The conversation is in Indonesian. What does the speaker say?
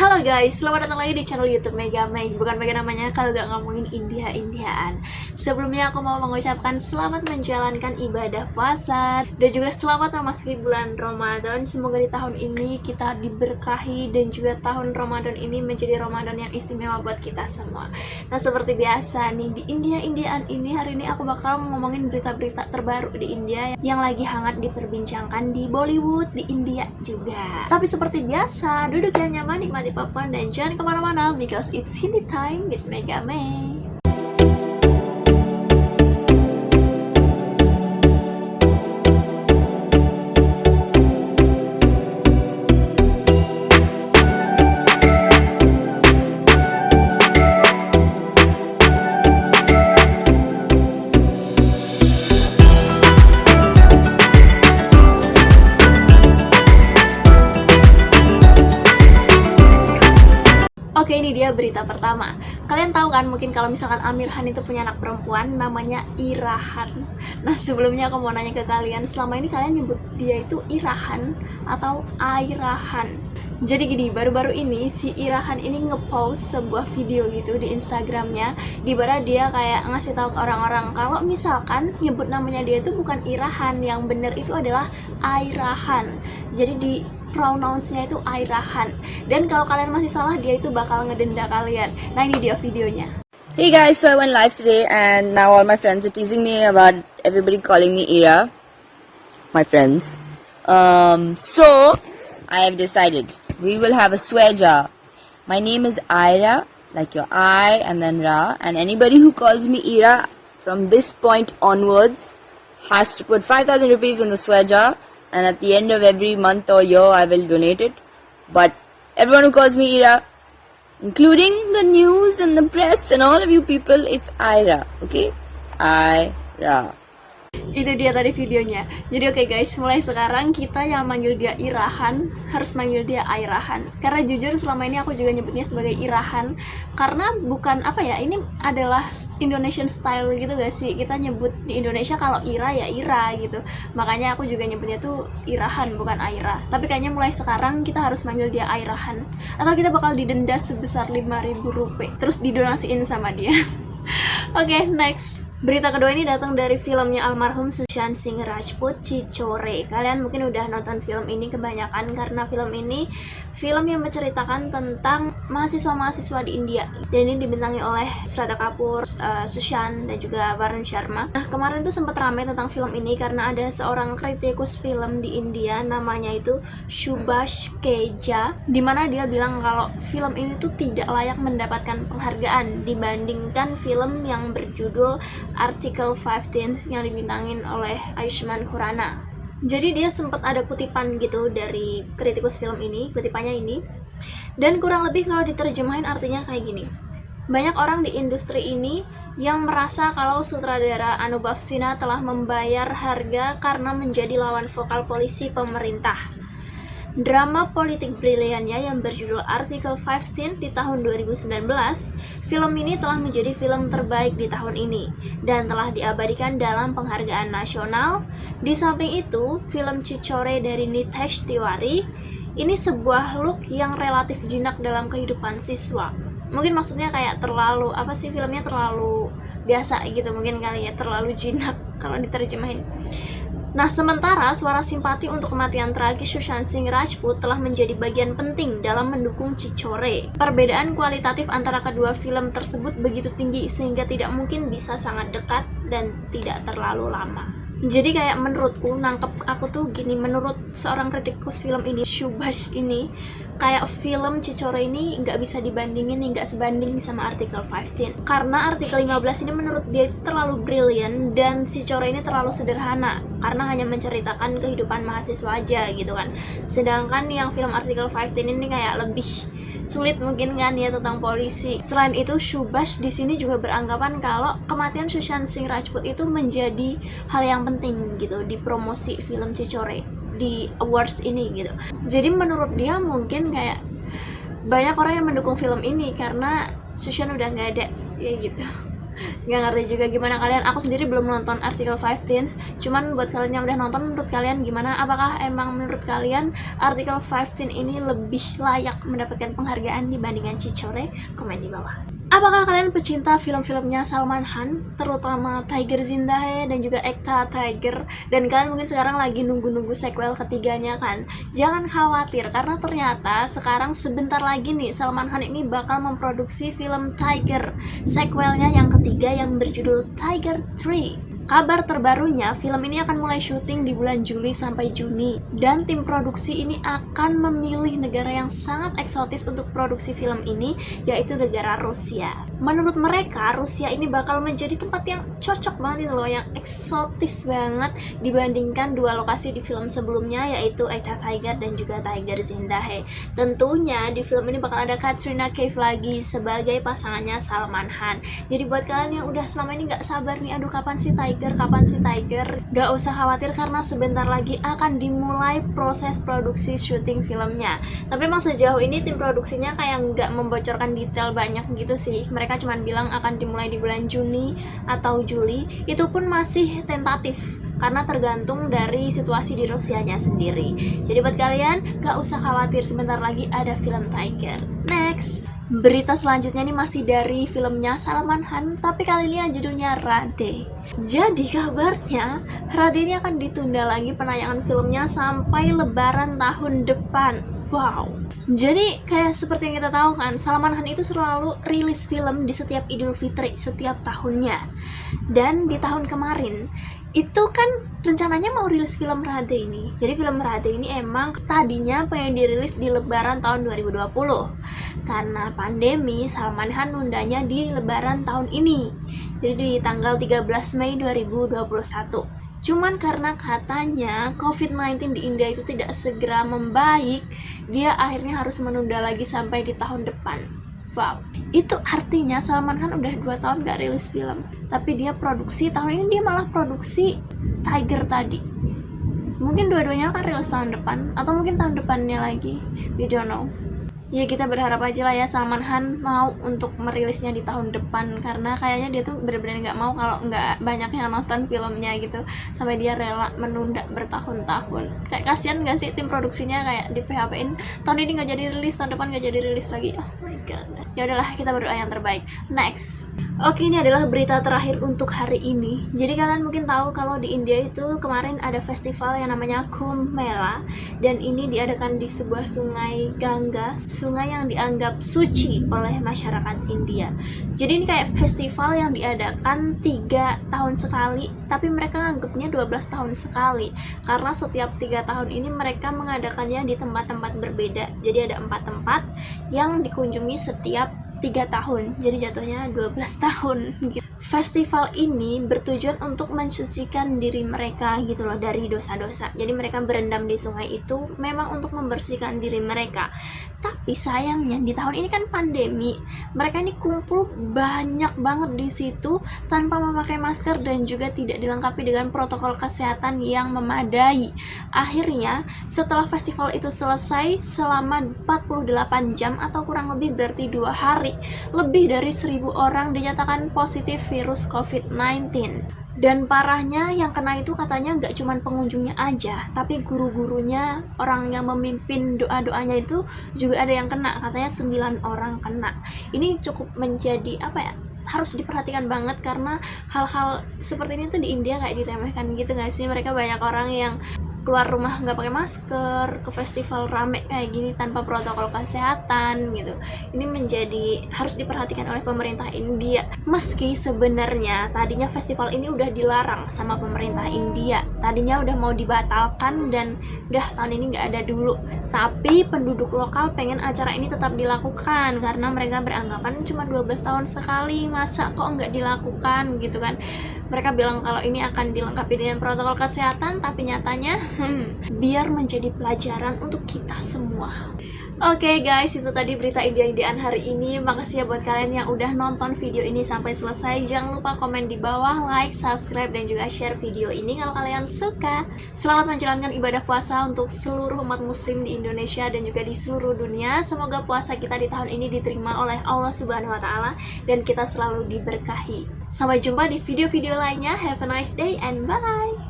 Halo guys, selamat datang lagi di channel YouTube Mega May. Bukan Mega namanya kalau gak ngomongin India-Indiaan. Sebelumnya aku mau mengucapkan selamat menjalankan ibadah puasa dan juga selamat memasuki bulan Ramadan. Semoga di tahun ini kita diberkahi dan juga tahun Ramadan ini menjadi Ramadan yang istimewa buat kita semua. Nah, seperti biasa nih di India-Indiaan ini, hari ini aku bakal ngomongin berita-berita terbaru di India yang lagi hangat diperbincangkan di Bollywood, di India juga. Tapi seperti biasa, duduk yang nyaman, nikmati popcorn dan jangan kemana-mana because it's Hindi time with Mega May. Oke, ini dia berita pertama. Kalian tahu kan mungkin kalau misalkan Amir Khan itu punya anak perempuan namanya Irahan. Nah, sebelumnya aku mau nanya ke kalian, selama ini kalian nyebut dia itu Irahan atau Airahan? Jadi gini, baru-baru ini si Irahan ini ngepost sebuah video gitu di Instagramnya, di mana dia kayak ngasih tahu ke orang-orang kalau misalkan nyebut namanya dia itu bukan Irahan, yang bener itu adalah Airahan. Jadi di pronounce-nya itu Airahan. Dan kalau kalian masih salah, dia itu bakal ngedenda kalian. Nah, ini dia videonya. Hey guys, so I went live today and now all my friends are teasing me about everybody calling me Ira. My friends. So I have decided we will have a swear jar. My name is Ira, like your I and then Ra, and anybody who calls me Ira from this point onwards has to put 5,000 rupees in the swear jar, and at the end of every month or year I will donate it. But everyone who calls me Ira, including the news and the press and all of you people, it's Ira, okay? Ira. Itu dia tadi videonya. Jadi oke guys, mulai sekarang kita yang manggil dia Irahan harus manggil dia Airahan. Karena jujur selama ini aku juga nyebutnya sebagai Irahan karena bukan apa ya, ini adalah Indonesian style gitu gak sih? Kita nyebut di Indonesia kalau Ira ya Ira gitu. Makanya aku juga nyebutnya tuh Irahan bukan Aira. Tapi kayaknya mulai sekarang kita harus manggil dia Airahan atau kita bakal didenda sebesar 5.000 rupiah terus didonasiin sama dia. Oke, next. Berita kedua ini datang dari filmnya almarhum Sushant Singh Rajput, Chichore. Kalian mungkin udah nonton film ini kebanyakan karena film ini film yang menceritakan tentang mahasiswa-mahasiswa di India. Dan ini dibintangi oleh Shraddha Kapoor, Sushant, dan juga Varun Sharma. Nah, kemarin tuh sempat ramai tentang film ini karena ada seorang kritikus film di India namanya itu Subhash Keja, dimana dia bilang kalau film ini tuh tidak layak mendapatkan penghargaan dibandingkan film yang berjudul Article 15 yang dibintangin oleh Ayushmann Khurrana. Jadi dia sempat ada kutipan gitu dari kritikus film ini, kutipannya ini. Dan kurang lebih kalau diterjemahin artinya kayak gini. Banyak orang di industri ini yang merasa kalau sutradara Anubhav Sinha telah membayar harga karena menjadi lawan vokal polisi pemerintah. Drama politik briliannya yang berjudul Article 15 di tahun 2019, film ini telah menjadi film terbaik di tahun ini dan telah diabadikan dalam penghargaan nasional. Di samping itu, film Chichore dari Nitesh Tiwari ini sebuah look yang relatif jinak dalam kehidupan siswa. Mungkin maksudnya kayak terlalu, apa sih, filmnya terlalu biasa gitu mungkin kali ya, terlalu jinak kalau diterjemahin. Nah, sementara suara simpati untuk kematian tragis Sushant Singh Rajput telah menjadi bagian penting dalam mendukung Chichore. Perbedaan kualitatif antara kedua film tersebut begitu tinggi sehingga tidak mungkin bisa sangat dekat dan tidak terlalu lama. Jadi kayak menurutku, nangkep aku tuh gini, menurut seorang kritikus film ini, Subhash ini, kayak film Chichore ini nggak bisa dibandingin, nggak sebanding sama Article 15. Karena Article 15 ini menurut dia itu terlalu brilliant dan Chichore ini terlalu sederhana karena hanya menceritakan kehidupan mahasiswa aja gitu kan. Sedangkan yang film Article 15 ini kayak lebih sulit mungkin kan ya tentang polisi. Selain itu, Subhash di sini juga beranggapan kalau kematian Sushant Singh Rajput itu menjadi hal yang penting gitu di promosi film Chichore di awards ini gitu. Jadi menurut dia mungkin kayak banyak orang yang mendukung film ini karena Sushant udah nggak ada ya gitu. Nggak ngerti juga gimana kalian. Aku sendiri belum nonton Article 15, cuman buat kalian yang udah nonton, menurut kalian gimana? Apakah emang menurut kalian Article 15 ini lebih layak mendapatkan penghargaan dibandingkan Chichore? Komen di bawah. Apakah kalian pecinta film-filmnya Salman Khan, terutama Tiger Zinda Hai dan juga Ekta Tiger, dan kalian mungkin sekarang lagi nunggu-nunggu sequel ketiganya kan? Jangan khawatir, karena ternyata sekarang sebentar lagi nih Salman Khan ini bakal memproduksi film Tiger, sequelnya yang ketiga yang berjudul Tiger 3. Kabar terbarunya, film ini akan mulai syuting di bulan Juli sampai Juni, dan tim produksi ini akan memilih negara yang sangat eksotis untuk produksi film ini, yaitu negara Rusia. Menurut mereka, Rusia ini bakal menjadi tempat yang cocok banget itu loh, yang eksotis banget dibandingkan dua lokasi di film sebelumnya, yaitu Ekta Tiger dan juga Tiger Zinda Hai. Tentunya di film ini bakal ada Katrina Kaif lagi sebagai pasangannya Salman Khan. Jadi buat kalian yang udah selama ini gak sabar nih, aduh kapan sih Tiger, gak usah khawatir karena sebentar lagi akan dimulai proses produksi syuting filmnya. Tapi emang sejauh ini tim produksinya kayak gak membocorkan detail banyak gitu sih. Mereka cuma bilang akan dimulai di bulan Juni atau Juli, itu pun masih tentatif karena tergantung dari situasi di Rusianya sendiri. Jadi buat kalian gak usah khawatir, sebentar lagi ada film Tiger. Next, berita selanjutnya ini masih dari filmnya Salman Khan, tapi kali ini judulnya Rade. Jadi kabarnya Rade ini akan ditunda lagi penayangan filmnya sampai Lebaran tahun depan. Wow. Jadi kayak seperti yang kita tahu kan, Salman Khan itu selalu rilis film di setiap Idul Fitri setiap tahunnya. Dan di tahun kemarin itu kan rencananya mau rilis film Rade ini. Jadi film Rade ini emang tadinya pengen dirilis di Lebaran tahun 2020. Karena pandemi, Salman Khan nundanya di Lebaran tahun ini. Jadi di tanggal 13 Mei 2021. Cuman karena katanya COVID-19 di India itu tidak segera membaik, dia akhirnya harus menunda lagi sampai di tahun depan. Wow, itu artinya Salman Khan udah 2 tahun gak rilis film, tapi dia produksi, tahun ini dia malah produksi Tiger tadi. Mungkin dua-duanya akan rilis tahun depan, atau mungkin tahun depannya lagi, we don't know. Ya kita berharap aja lah ya Salman Khan mau untuk merilisnya di tahun depan, karena kayaknya dia tuh bener-bener gak mau kalau gak banyak yang nonton filmnya gitu, sampai dia rela menunda bertahun-tahun. Kayak kasihan gak sih tim produksinya, kayak di PHP-in tahun ini gak jadi rilis, tahun depan gak jadi rilis lagi. Oh my god. Ya udahlah, kita berdoa yang terbaik. Next. Oke, ini adalah berita terakhir untuk hari ini. Jadi kalian mungkin tahu kalau di India itu kemarin ada festival yang namanya Kumbh Mela, dan ini diadakan di sebuah sungai Ganga, sungai yang dianggap suci oleh masyarakat India. Jadi ini kayak festival yang diadakan 3 tahun sekali, tapi mereka anggapnya 12 tahun sekali, karena setiap 3 tahun ini mereka mengadakannya di tempat-tempat berbeda. Jadi ada 4 tempat yang dikunjungi setiap 3 tahun, jadi jatuhnya 12 tahun gitu. Festival ini bertujuan untuk mensucikan diri mereka gitu loh dari dosa-dosa. Jadi mereka berendam di sungai itu memang untuk membersihkan diri mereka. Tapi sayangnya di tahun ini kan pandemi, mereka ini kumpul banyak banget di situ tanpa memakai masker dan juga tidak dilengkapi dengan protokol kesehatan yang memadai. Akhirnya setelah festival itu selesai selama 48 jam atau kurang lebih berarti 2 hari, lebih dari 1.000 orang dinyatakan positif virus COVID-19. Dan parahnya yang kena itu katanya nggak cuman pengunjungnya aja, tapi guru-gurunya, orang yang memimpin doa-doanya itu juga ada yang kena, katanya 9 orang kena. Ini cukup menjadi harus diperhatikan banget, karena hal-hal seperti ini tuh di India kayak diremehkan gitu nggak sih? Mereka banyak orang yang keluar rumah nggak pakai masker, ke festival rame kayak gini tanpa protokol kesehatan gitu. Ini menjadi harus diperhatikan oleh pemerintah India. Meski sebenarnya tadinya festival ini udah dilarang sama pemerintah India, tadinya udah mau dibatalkan dan udah tahun ini nggak ada dulu. Tapi penduduk lokal pengen acara ini tetap dilakukan karena mereka beranggapan cuma 12 tahun sekali, masa kok nggak dilakukan gitu kan. Mereka bilang kalau ini akan dilengkapi dengan protokol kesehatan, tapi nyatanya biar menjadi pelajaran untuk kita semua. Oke guys, itu tadi berita India-Indiaan hari ini. Makasih ya buat kalian yang udah nonton video ini sampai selesai. Jangan lupa komen di bawah, like, subscribe, dan juga share video ini kalau kalian suka. Selamat menjalankan ibadah puasa untuk seluruh umat muslim di Indonesia dan juga di seluruh dunia. Semoga puasa kita di tahun ini diterima oleh Allah Subhanahu wa Ta'ala dan kita selalu diberkahi. Sampai jumpa di video-video lainnya. Have a nice day and bye.